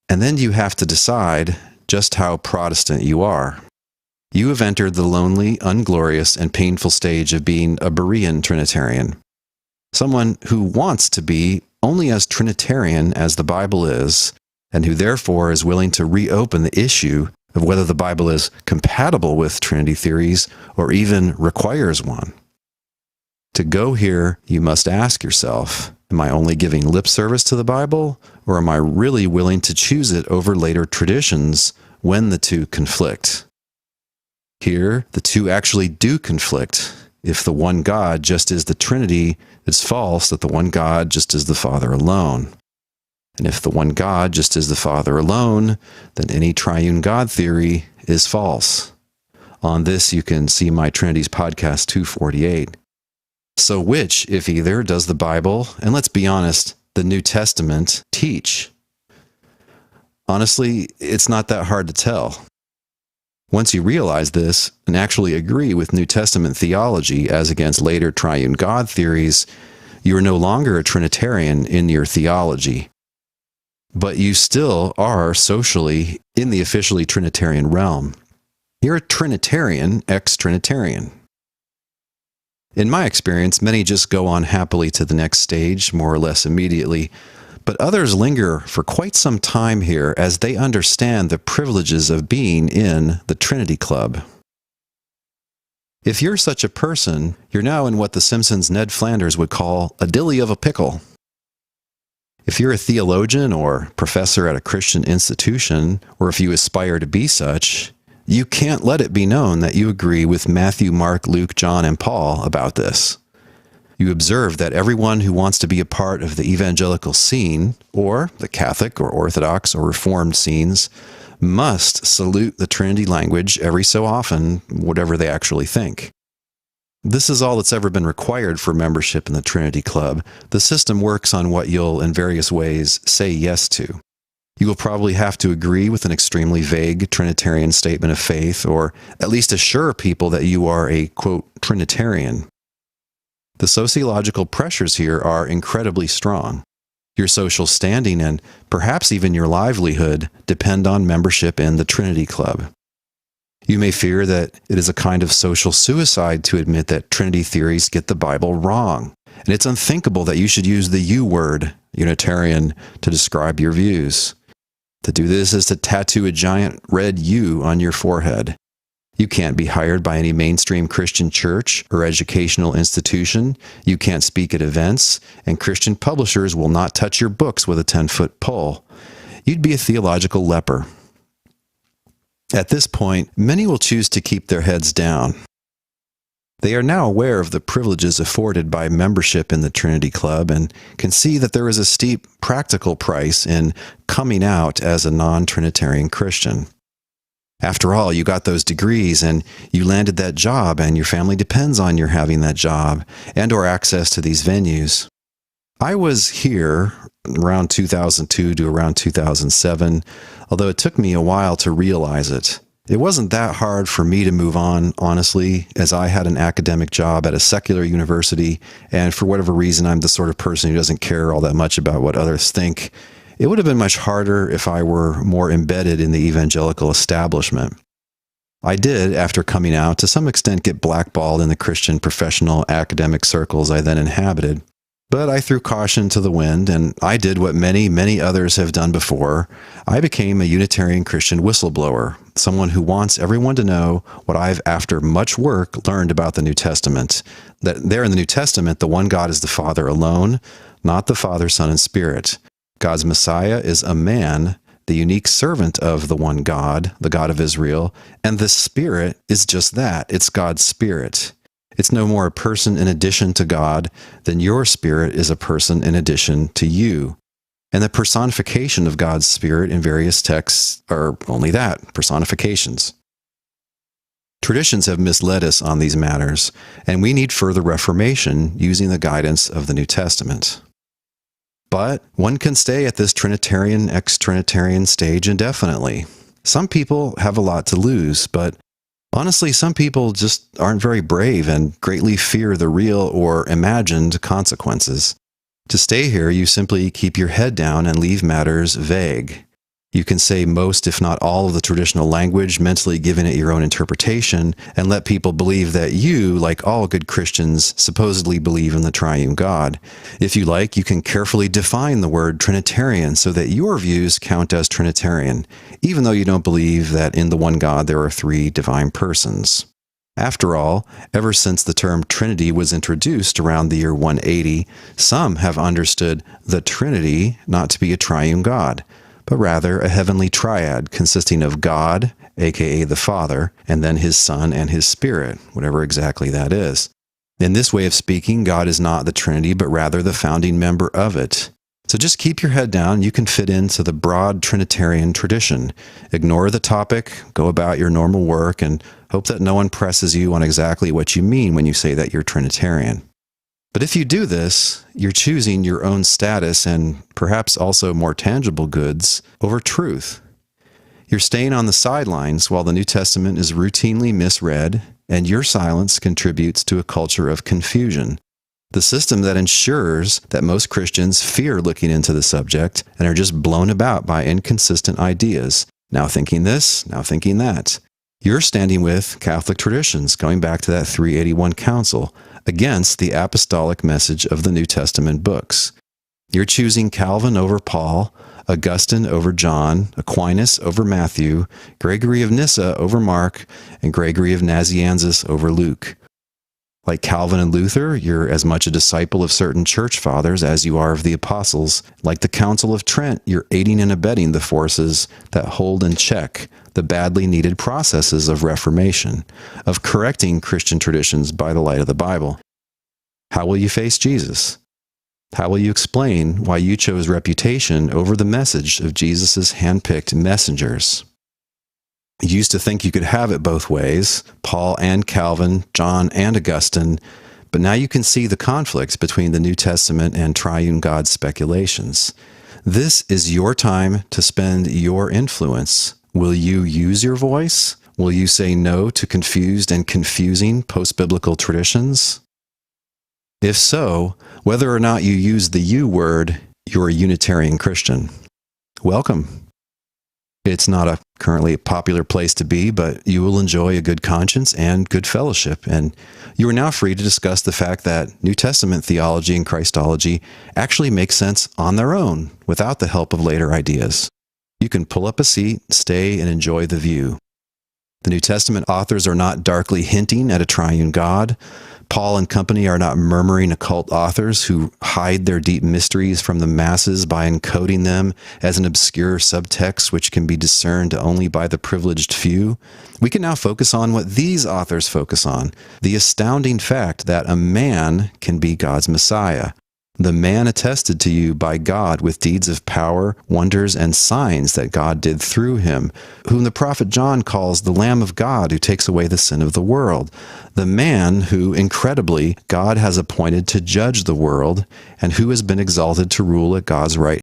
And then you have to decide just how Protestant you are. You have entered the lonely, unglorious, and painful stage of being a Berean Trinitarian. Someone who wants to be only as Trinitarian as the Bible is, and who therefore is willing to reopen the issue of whether the Bible is compatible with Trinity theories or even requires one. To go here, you must ask yourself, am I only giving lip service to the Bible, or am I really willing to choose it over later traditions when the two conflict? Here, the two actually do conflict. If the one God just is the Trinity, it's false that the one God just is the Father alone. And if the one God just is the Father alone, then any triune God theory is false. On this, you can see my Trinities podcast 248. So which, if either, does the Bible, and let's be honest, the New Testament, teach? Honestly, it's not that hard to tell. Once you realize this and actually agree with New Testament theology as against later triune God theories, you are no longer a Trinitarian in your theology. But you still are socially in the officially Trinitarian realm. You're a Trinitarian ex-Trinitarian. In my experience, many just go on happily to the next stage, more or less immediately, but others linger for quite some time here as they understand the privileges of being in the Trinity Club. If you're such a person, you're now in what the Simpsons' Ned Flanders would call a dilly of a pickle. If you're a theologian or professor at a Christian institution, or if you aspire to be such, you can't let it be known that you agree with Matthew, Mark, Luke, John, and Paul about this. You observe that everyone who wants to be a part of the evangelical scene, or the Catholic or Orthodox or Reformed scenes, must salute the Trinity language every so often, whatever they actually think. This is all that's ever been required for membership in the Trinity Club. The system works on what you'll, in various ways, say yes to. You will probably have to agree with an extremely vague Trinitarian statement of faith, or at least assure people that you are a, quote, Trinitarian. The sociological pressures here are incredibly strong. Your social standing and perhaps even your livelihood depend on membership in the Trinity Club. You may fear that it is a kind of social suicide to admit that Trinity theories get the Bible wrong, and it's unthinkable that you should use the U word, Unitarian, to describe your views. To do this is to tattoo a giant red U on your forehead. You can't be hired by any mainstream Christian church or educational institution. You can't speak at events, and Christian publishers will not touch your books with a 10-foot pole. You'd be a theological leper. At this point, many will choose to keep their heads down. They are now aware of the privileges afforded by membership in the Trinity Club and can see that there is a steep practical price in coming out as a non-Trinitarian Christian. After all, you got those degrees and you landed that job, and your family depends on your having that job and or access to these venues. I was here around 2002 to around 2007, although it took me a while to realize it. It wasn't that hard for me to move on, honestly, as I had an academic job at a secular university, and for whatever reason, I'm the sort of person who doesn't care all that much about what others think. It would have been much harder if I were more embedded in the evangelical establishment. I did, after coming out, to some extent get blackballed in the Christian professional academic circles I then inhabited. But I threw caution to the wind, and I did what many, many others have done before. I became a Unitarian Christian whistleblower, someone who wants everyone to know what I've, after much work, learned about the New Testament. That there in the New Testament, the one God is the Father alone, not the Father, Son, and Spirit. God's Messiah is a man, the unique servant of the one God, the God of Israel, and the Spirit is just that. It's God's Spirit. It's no more a person in addition to God than your spirit is a person in addition to you. And the personification of God's Spirit in various texts are only that, personifications. Traditions have misled us on these matters, and we need further reformation using the guidance of the New Testament. But one can stay at this Trinitarian, ex-Trinitarian stage indefinitely. Some people have a lot to lose, but honestly, some people just aren't very brave and greatly fear the real or imagined consequences. To stay here, you simply keep your head down and leave matters vague. You can say most, if not all, of the traditional language, mentally giving it your own interpretation, and let people believe that you, like all good Christians, supposedly believe in the triune God. If you like, you can carefully define the word Trinitarian so that your views count as Trinitarian, even though you don't believe that in the one God there are three divine persons. After all, ever since the term Trinity was introduced around the year 180, some have understood the Trinity not to be a triune God, but rather a heavenly triad consisting of God, aka the Father, and then His Son and His Spirit, whatever exactly that is. In this way of speaking, God is not the Trinity, but rather the founding member of it. So just keep your head down. You can fit into the broad Trinitarian tradition. Ignore the topic, go about your normal work, and hope that no one presses you on exactly what you mean when you say that you're Trinitarian. But if you do this, you're choosing your own status and perhaps also more tangible goods over truth. You're staying on the sidelines while the New Testament is routinely misread, and your silence contributes to a culture of confusion. The system that ensures that most Christians fear looking into the subject and are just blown about by inconsistent ideas, now thinking this, now thinking that. You're standing with Catholic traditions, going back to that 381 Council, against the apostolic message of the New Testament books. You're choosing Calvin over Paul, Augustine over John, Aquinas over Matthew, Gregory of Nyssa over Mark, and Gregory of Nazianzus over Luke. Like Calvin and Luther, you're as much a disciple of certain church fathers as you are of the apostles. Like the Council of Trent, you're aiding and abetting the forces that hold in check the badly needed processes of reformation, of correcting Christian traditions by the light of the Bible. How will you face Jesus? How will you explain why you chose reputation over the message of Jesus' handpicked messengers? You used to think you could have it both ways, Paul and Calvin, John and Augustine, but now you can see the conflicts between the New Testament and triune God speculations. This is your time to spend your influence. Will you use your voice? Will you say no to confused and confusing post-biblical traditions? If so, whether or not you use the you word, you're a Unitarian Christian. Welcome. It's not a currently popular place to be, but you will enjoy a good conscience and good fellowship. And you are now free to discuss the fact that New Testament theology and Christology actually make sense on their own without the help of later ideas. You can pull up a seat, stay, and enjoy the view. The New Testament authors are not darkly hinting at a triune God. Paul and company are not murmuring occult authors who hide their deep mysteries from the masses by encoding them as an obscure subtext which can be discerned only by the privileged few. We can now focus on what these authors focus on, the astounding fact that a man can be God's Messiah. The man attested to you by God with deeds of power, wonders, and signs that God did through him, whom the prophet John calls the Lamb of God who takes away the sin of the world. The man who, incredibly, God has appointed to judge the world, and who has been exalted to rule at God's right